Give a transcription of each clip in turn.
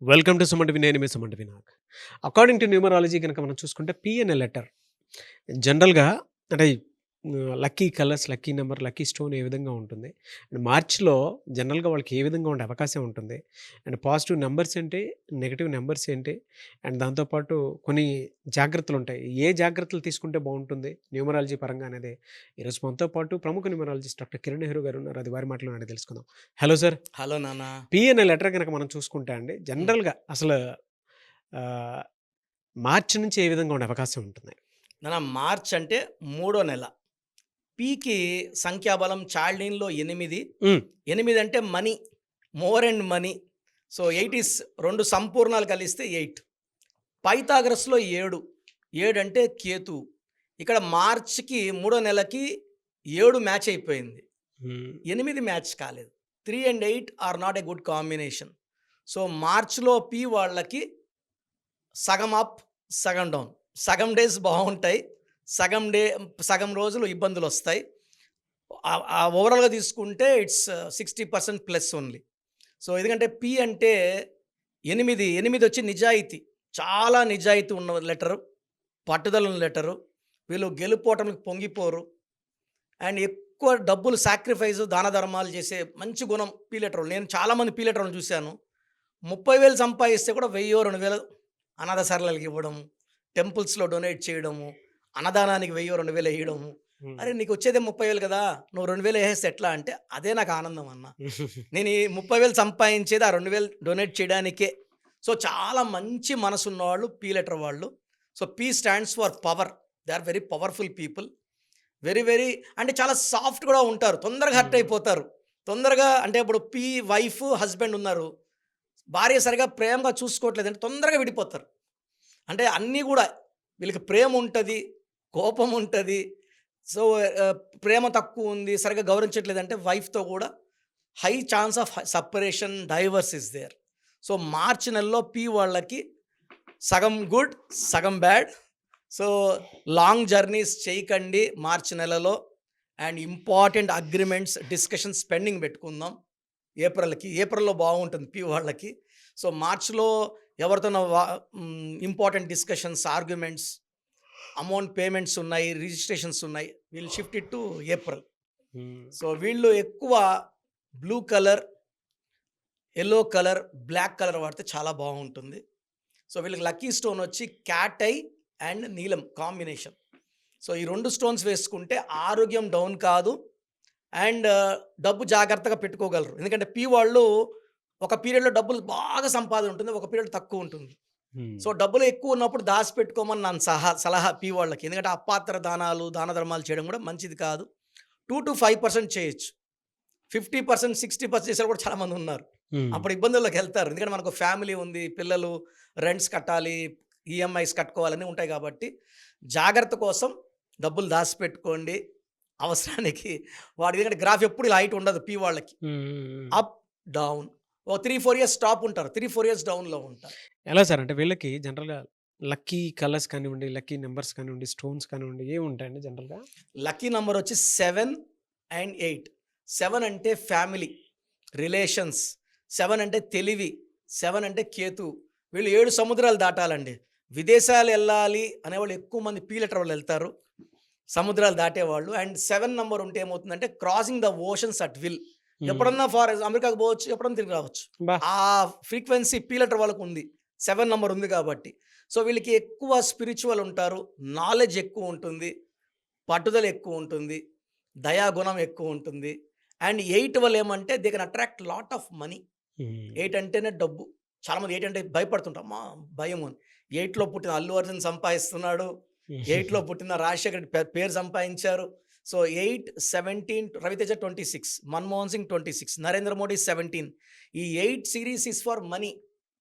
Welcome to Suman TV. నేను మీ Suman TV Nag. According to numerology గనక మనం చూసుకుంటే పి అనే లెటర్ జనరల్‌గా అంటే lucky colours, lucky number, lucky stone ఏ విధంగా ఉంటుంది. అండ్ మార్చ్‌లో జనరల్‌గా వాళ్ళకి ఏ విధంగా ఉండే అవకాశం ఉంటుంది. అండ్ పాజిటివ్ నంబర్స్ ఏంటి, నెగెటివ్ నంబర్స్ ఏంటి, అండ్ దాంతో పాటు కొన్ని జాగ్రత్తలుంటాయి. ఏ జాగ్రత్తలు తీసుకుంటే బావుంటుంది న్యూమరాలజీ పరంగా అనేది ఈరోజు మనతో పాటు ప్రముఖ న్యూమరాలజిస్ట్ డాక్టర్ కిరణ్ నెహ్రూ గారు ఉన్నారు. అది వారి మాటలోనే అడిగి తెలుసుకుందాం. Hello sir. హలో నాన్న. పి అనే లెటర్ గనక మనం చూసుకుంటే అండి, హ్మ్. జనరల్‌గా అసలు ఆహ్, మార్చి నుంచి ఏ విధంగా ఉండే అవకాశం ఉంటుంది? నాన్న, మార్చ్ అంటే మూడో నెల. పీకి సంఖ్యాబలం చాల్డీన్‌లో 8. హ్మ్. 8 అంటే money. More and money. So, 8 is 2 సంపూర్ణాలు కలిస్తే 8. పైథాగరస్‌లో 7. 7 అంటే కేతువు. ఇక్కడ మార్చ్‌కి మూడో నెలకి 7 మ్యాచ్ అయిపోయింది. హ్మ్. 8 మ్యాచ్ కాలేదు. 3 and 8 are not a good combination. So, మార్చ్‌లో పి వాళ్ళకి సగం అప్, సగం డౌన్. సగం డేస్ బావుంటాయి. సగం రోజులు ఇబ్బందులొస్తాయి. ఓవరాల్‌గా తీసుకుంటే ఇట్స్ 60% ప్లస్ ఓన్లీ. సో, ఎందుకంటే పి అంటే 8 వచ్చి నిజాయితీ. చాలా నిజాయితీ ఉన్న లెటరు. పట్టుదల ఉన్న లెటరు. వీళ్ళు గెలుపోటమికి పొంగిపోరు. అండ్ ఎక్కువ డబ్బులు సాక్రిఫైస్, దాన ధర్మాలు చేసే మంచి గుణం పి లెటరోళ్ళు. నేను చాలామంది పి లెటరోళ్ళని చూశాను. 30,000 సంపాదిస్తే కూడా 1000, 2000 అనాథ సరళలకి ఇవ్వడం, టెంపుల్స్‌లో డొనేట్ చేయడము, అన్నదానానికి 1000, 2000 ఎయడము. హ్మ్. అరే! నీకొచ్చేదే 30,000 కదా! నువ్వు 2000 ఎసేస్తే ఎట్లా అంటే, అదే నాకు ఆనందం అన్న. నేను ఈ 30,000 సంపాదించేది ఆ 2000 డొనేట్ చేయడానికే. సో, చాలా మంచి మనసున్నవాళ్ళు పి లెటర్ వాళ్ళు. So, P stands for power. They are very powerful people. Very అంటే చాలా సాఫ్ట్ కూడా ఉంటారు. తొందరగా హర్ట్ హ్మ్. అయిపోతారు. తొందరగా అంటే ఇప్పుడు పి వైఫ్, హస్బెండ్ ఉన్నారు. భార్య సరిగ్గా ప్రేమగా చూసుకోవట్లేదంటే తొందరగా విడిపోతారు. అంటే అన్నీ గూడా వీళ్ళకి ప్రేముంటది, కోపముంటది. సో, ప్రేమ తక్కువుంది, సరిగ్గా గౌరవించట్లేదంటే వైఫ్‌తో గూడా high chance of separation, divorce is there. So, మార్చి నెలలో పి వాళ్ళకి సగం గుడ్, సగం బ్యాడ్. సో, లాంగ్ జర్నీస్ చేయకండి మార్చి నెలలో. And important agreements, discussions pending పెట్టుకుందాం ఏప్రిల్‌కి. ఏప్రిల్‌లో బాగుంటుంది పి వాళ్ళకి. సో, మార్చ్‌లో ఎవరితోనో important discussions, arguments, amount payments ఉన్నాయి, రిజిస్ట్రేషన్స్ ఉన్నాయి. We'll shift it to April. Hmm. So, వీళ్ళు ఎక్కువ blue colour, yellow colour, black colour వాడితే చాలా బాగుంటుంది. సో, వీళ్ళకి లక్కీ స్టోన్ వచ్చి క్యాట్ ఐ అండ్ నీలం కాంబినేషన్. సో, ఈ 2 స్టోన్స్ వేసుకుంటే ఆరోగ్యం డౌన్ కాదు. అండ్ డబ్బు జాగ్రత్తగా పెట్టుకోగలరు. ఎందుకంటే పి వాళ్ళు ఒక పీరియడ్‌లో డబ్బులు బాగా సంపాదన ఉంటుంది. ఒక పీరియడ్ తక్కువ ఉంటుంది. హ్మ్. సో, డబ్బులు ఎక్కువ ఉన్నప్పుడు దాసిపెట్టుకోమని నా సలహా పి వాళ్ళకి. ఎందుకంటే అపాత్ర దానాలు, దాన ధర్మాలు చేయడం కూడా మంచిది కాదు. 2-5% చేయొచ్చు. 50%, 60% చేసేవాళ్ళు కూడా చాలామంది ఉన్నారు. హ్మ్. అప్పుడు ఇబ్బందుల్లోకెళ్తారు. ఎందుకంటే మనకు ఫ్యామిలీ ఉంది, పిల్లలు, రెంట్స్ కట్టాలి, ఈఎంఐస్ కట్టుకోవాలన్నీ ఉంటాయి కాబట్టి, జాగ్రత్త కోసం డబ్బులు దాసిపెట్టుకోండి. అవసరానికి ఎందుకంటే గ్రాఫ్ ఎప్పుడు ఇలా హైట్ ఉండదు పి వాళ్ళకి. హ్మ్. హ్మ్. Up, down. ఓ 3, 4 ఇయర్స్ టాప్ ఉంటారు. 3, 4 ఇయర్స్ డౌన్‌లో ఉంటారు. ఎలా సార్ అంటే వీళ్ళకి జనరల్‌గా లక్కీ కలర్స్ కానివ్వండి, లక్కీ నంబర్స్ కానివ్వండి, స్టోన్స్ కానివ్వండి ఏవుంటాయండి జనరల్‌గా? లక్కీ నంబర్ వచ్చి 7 అండ్ 8. 7 అంటే ఫ్యామిలీ, రిలేషన్స్. 7 అంటే తెలివి. 7 అంటే కేతువు. వీళ్ళు 7 సముద్రాలు దాటాలండి. విదేశాలు ఎళ్ళాలి అనేవాళ్ళు ఎక్కువ మంది పి లెటర్ వాళ్ళెళ్తారు. సముద్రాలు దాటేవాళ్ళు. అండ్ 7 నంబర్ ఉంటే ఏమవుతుందంటే crossing the oceans at will. హ్మ్. ఎప్పుడన్నా అమెరికాకి పోవచ్చు. ఎప్పుడన్నా తిరిగి రావచ్చు. అబ్బా! ఆ ఫ్రీక్వెన్సీ పి లెటర్ వాళ్ళకుంది. 7 నంబర్ ఉంది కాబట్టి. సో, వీళ్ళకి ఎక్కువ స్పిరిచ్యువల్ ఉంటారు. నాలెడ్జ్ ఎక్కువుంటుంది. పట్టుదల ఎక్కువుంటుంది. దయాగుణం ఎక్కువుంటుంది. అండ్ 8 వల్ల ఏమంటే they can attract lot of money. హ్మ్. 8 అంటేనే డబ్బు. చాలామంది 8 అంటే భయపడుతుంటారు. అమ్మా! భయము అని. 8లో పుట్టిన అల్లు అర్జున్ సంపాదిస్తున్నాడు. 8లో పుట్టిన రాజశేఖర్ రెడ్డి పేరు సంపాదించారు. సో, 8, 17 రవితేజ 26, మన్మోహన్ సింగ్ 26, నరేంద్ర మోడీ 17. ఈ 8 series is for money.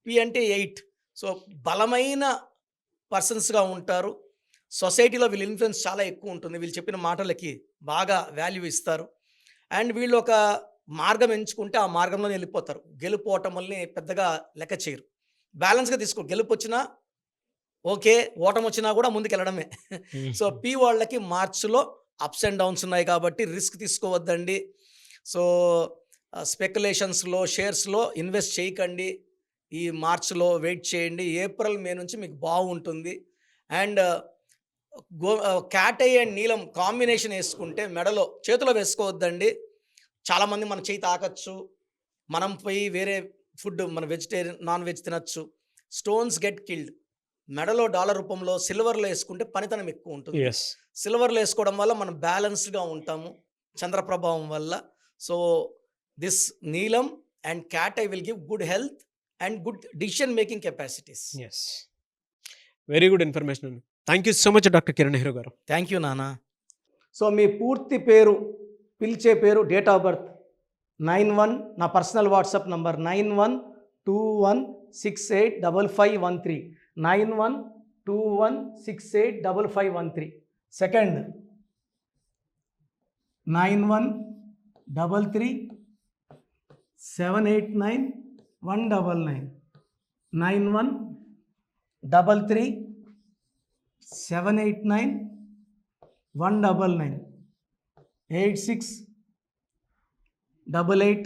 P అంటే 8. సో, బలమైన పర్సన్స్‌గా ఉంటారు. సొసైటీలో వీళ్ళ ఇన్‌ఫ్లూయెన్స్ చాలా ఎక్కువుంటుంది. వీళ్ళు చెప్పిన మాటలకి బాగా వాల్యూ ఇస్తారు. అండ్ వీళ్ళు ఒక మార్గం ఎంచుకుంటే ఆ మార్గంలోనే ఎళ్ళిపోతారు. గెలుపు ఓటముల్ని పెద్దగా లెక్క చేయరు. బ్యాలెన్స్‌గా గెలుపొచ్చినా ఓకే, ఓటమొచ్చినా గూడా ముందుకెళ్ళడమే. సో, హుహు. పి వాళ్ళకి మార్చ్‌లో అప్స్ అండ్ డౌన్స్ ఉన్నాయి కాబట్టి రిస్క్ తీసుకోవద్దండి. సో, స్పెక్యులేషన్స్‌లో, షేర్స్‌లో ఇన్వెస్ట్ చేయకండి. ఈ మార్చ్‌లో వెయిట్ చేయండి. ఏప్రిల్, మే నుంచి మీకు బాగుంటుంది. అండ్ క్యాట్ ఐ అండ్ నీలం కాంబినేషన్ యేసుకుంటే మెడలో చేతిలో వేసుకోవద్దండి. చాలామంది మన చెయ్యి తాకొచ్చు. మనం పోయి వేరే ఫుడ్ మన వెజిటేరియన్, నాన్ వెజ్ తినొచ్చు. Stones get killed. మెడలో డాలర్ రూపంలో సిల్వర్‌లో యేసుకుంటే పనితనం ఎక్కువుంటుంది. యెస్. సిల్వర్‌లో యేసుకోవడం వల్ల మనం బ్యాలెన్స్డ్‌గా ఉంటాము చంద్ర ప్రభావం వల్ల. So, this neelam and cat eye will give good health and good decision making capacities. Yes. Very good information అండి. Thank you so much doctor Kiran Nehru గారు. థ్యాంక్ యూ నాన్న. సో, మీ పూర్తి పేరు, పిలిచే పేరు, డేట్ ఆఫ్ బర్త్ 91 నా personal WhatsApp number 9121685513 9121685513. Second 9133789199 9133789199 8688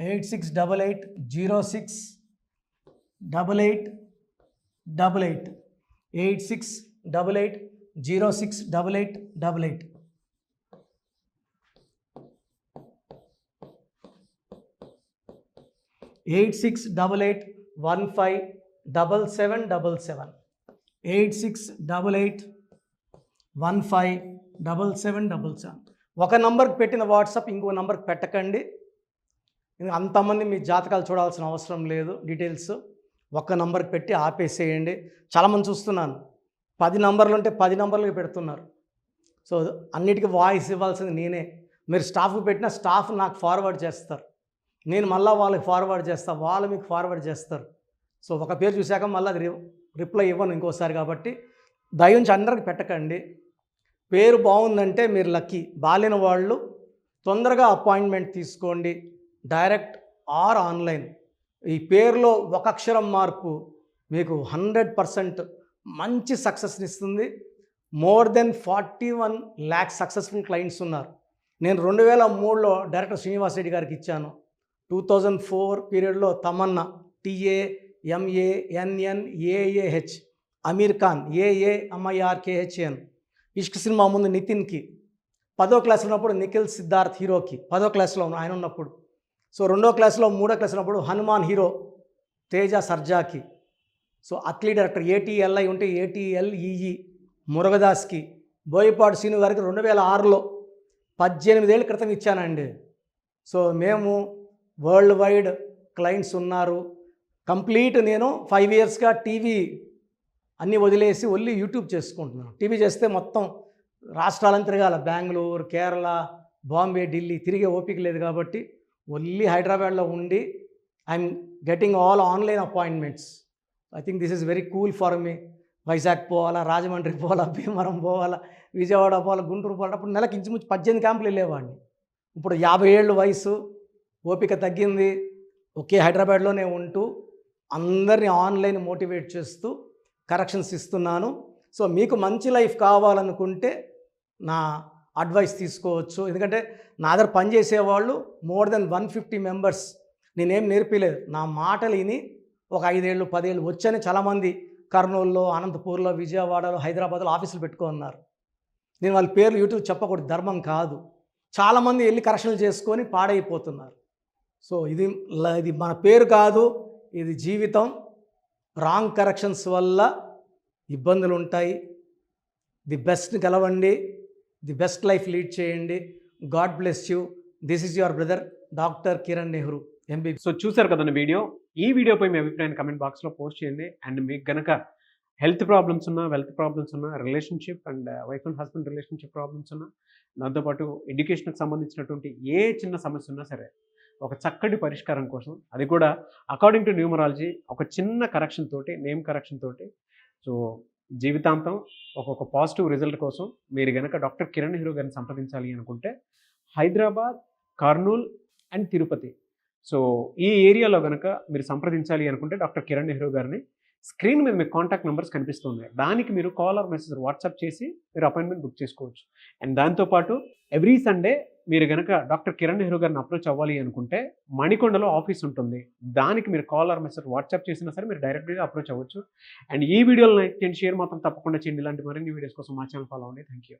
8688 0688 8688 068888. Eight six double eight 157777 8688 ఒక నంబర్కి పెట్టిన వాట్సాప్ ఇంకో నంబర్కి పెట్టకండి. అంతమంది మీ జాతకాలు చూడాల్సిన అవసరం లేదు. డీటెయిల్స్ ఒక్క నంబర్కి పెట్టి ఆపేసేయండి. చాలామంది చూస్తున్నాను 10 నంబర్లు ఉంటే 10 నంబర్లకి పెడుతున్నారు. సో, అన్నిటికీ వాయిస్ ఇవ్వాల్సింది నేనే. మీరు స్టాఫ్కి పెట్టిన స్టాఫ్ నాకు ఫార్వర్డ్ చేస్తారు. నేను మళ్ళీ వాళ్ళకి ఫార్వర్డ్ చేస్తాను, వాళ్ళు మీకు ఫార్వర్డ్ చేస్తారు. సో, ఒక పేరు చూశాక మళ్ళీ అది రిప్లై ఇవ్వను ఇంకోసారి. కాబట్టి దయించి అందరికి పెట్టకండి. పేరు బాగుందంటే మీరు లక్కీ. బాలేని వాళ్ళు తొందరగా అపాయింట్మెంట్ తీసుకోండి, డైరెక్ట్ ఆర్ ఆన్లైన్. ఈ పేరులో ఒక అక్షరం మార్పు మీకు 100% మంచి సక్సెస్ని ఇస్తుంది. More than 41 lakhs successful clients ఉన్నారు. నేను 2003లో డైరెక్టర్ శ్రీనివాస్ రెడ్డి గారికి ఇచ్చాను. 2004 పీరియడ్లో తమన్నా TAMANNAAH, అమీర్ ఖాన్ AAMIRKHN, ఇష్క్ సినిమా ముందు నితిన్కి, 10వ క్లాస్ ఉన్నప్పుడు నిఖిల్ సిద్ధార్థ్ హీరోకి, 10వ క్లాస్లో ఆయన ఉన్నప్పుడు. సో, 2వ క్లాస్లో 3వ క్లాస్ ఉన్నప్పుడు హనుమాన్ హీరో తేజ సర్జాకి. సో, అథ్లీ డైరెక్టర్ ATLI ఉంటే ATLEE మురుగదాస్కి, బోయపాటి శ్రీను గారికి 2006లో 18 ఏళ్ళ క్రితం ఇచ్చానండి. సో, మేము వరల్డ్ వైడ్ క్లయింట్స్ ఉన్నారు. కంప్లీట్ నేను 5 yearsగా టీవీ అన్నీ వదిలేసి ఓన్లీ యూట్యూబ్ చేసుకుంటున్నాను. టీవీ చేస్తే మొత్తం రాష్ట్రాలను తిరగాల, బెంగళూరు, కేరళ, బాంబే, ఢిల్లీ తిరిగే ఓపిక లేదు. కాబట్టి ఓన్లీ హైదరాబాద్లో ఉండి I'm getting all online appointments. I think this is very cool for me. Vizag పోవాలా, రాజమండ్రి పోవాలా, భీమవరం పోవాలా, విజయవాడ పోవాలా, గుంటూరు పోవాలా. అప్పుడు నెలకి ఇంచుమించు 18 క్యాంపులు వెళ్ళేవాడిని. ఇప్పుడు 50 ఏళ్ళు వయసు, ఓపిక తగ్గింది. ఒకే హైదరాబాద్లోనే ఉంటూ అందరినీ ఆన్లైన్ మోటివేట్ చేస్తూ కరెక్షన్స్ ఇస్తున్నాను. సో, మీకు మంచి లైఫ్ కావాలనుకుంటే నా అడ్వైస్ తీసుకోవచ్చు. ఎందుకంటే నా దగ్గర పనిచేసేవాళ్ళు మోర్ దెన్ 150 మెంబర్స్. నేనేం నేర్పిలేదు, నా మాటలు విని ఒక 5 ఏళ్ళు 10 ఏళ్ళు వచ్చని చాలామంది కర్నూలులో, అనంతపూర్లో, విజయవాడలో, హైదరాబాద్లో ఆఫీసులు పెట్టుకున్నారు. నేను వాళ్ళ పేర్లు యూట్యూబ్ చెప్పకూడదు, ధర్మం కాదు. చాలామంది వెళ్ళి కరెక్షన్లు చేసుకొని పాడైపోతున్నారు. సో, ఇది మన పేరు కాదు, ఇది జీవితం. రాంగ్ కరెక్షన్స్ వల్ల ఇబ్బందులు ఉంటాయి. ది బెస్ట్ గెలవండి, ది బెస్ట్ లైఫ్ లీడ్ చేయండి. God bless you. This is your brother doctor Kiran Nehru MBB. So, చూసారు కదండి వీడియో. ఈ వీడియోపై మీ అభిప్రాయాన్ని కమెంట్ బాక్స్లో పోస్ట్ చేయండి. అండ్ మీకు కనుక హెల్త్ ప్రాబ్లమ్స్ ఉన్నా, వెల్త్ ప్రాబ్లమ్స్ ఉన్నా, relationship and wife and husband relationship problems ఉన్నా, దాంతోపాటు ఎడ్యుకేషన్కి సంబంధించినటువంటి ఏ చిన్న సమస్య ఉన్నా సరే, ఒక చక్కటి పరిష్కారం కోసం, అది కూడా అకార్డింగ్ టు న్యూమరాలజీ, ఒక చిన్న కరెక్షన్ తోటి, నేమ్ కరెక్షన్ తోటి, సో జీవితాంతం ఒక్కొక్క పాజిటివ్ రిజల్ట్ కోసం మీరు కనుక డాక్టర్ కిరణ్ నెహ్రూ గారిని సంప్రదించాలి అనుకుంటే హైదరాబాద్, కర్నూల్ అండ్ తిరుపతి, సో ఈ ఏరియాలో కనుక మీరు సంప్రదించాలి అనుకుంటే డాక్టర్ కిరణ్ నెహ్రూ గారిని స్క్రీన్ మీద మీకు కాంటాక్ట్ నెంబర్స్ కనిపిస్తున్నాయి. దానికి మీరు కాల్ ఆర్ మెసేజ్ వాట్సాప్ చేసి మీరు అపాయింట్మెంట్ బుక్ చేసుకోవచ్చు. అండ్ దాంతోపాటు ఎవ్రీ సండే మీరు గనక డాక్టర్ కిరణ్ నెహ్రూ గారిని అప్రోచ్ అవ్వాలి అనుకుంటే మణికొండలో ఆఫీస్ ఉంటుంది. దానికి మీరు కాల్ ఆర్ మెసేజ్ వాట్సాప్ చేసినా సరే మీరు డైరెక్ట్‌గా అప్రోచ్ అవ్వచ్చు. అండ్ ఈ వీడియోలో లైక్ చేయండి, షేర్ మాత్రం తప్పకుండా చేయండి. ఇలాంటి మరిన్ని వీడియోస్ కోసం మా ఛానల్ ఫాలో అవ్వండి. Thank you.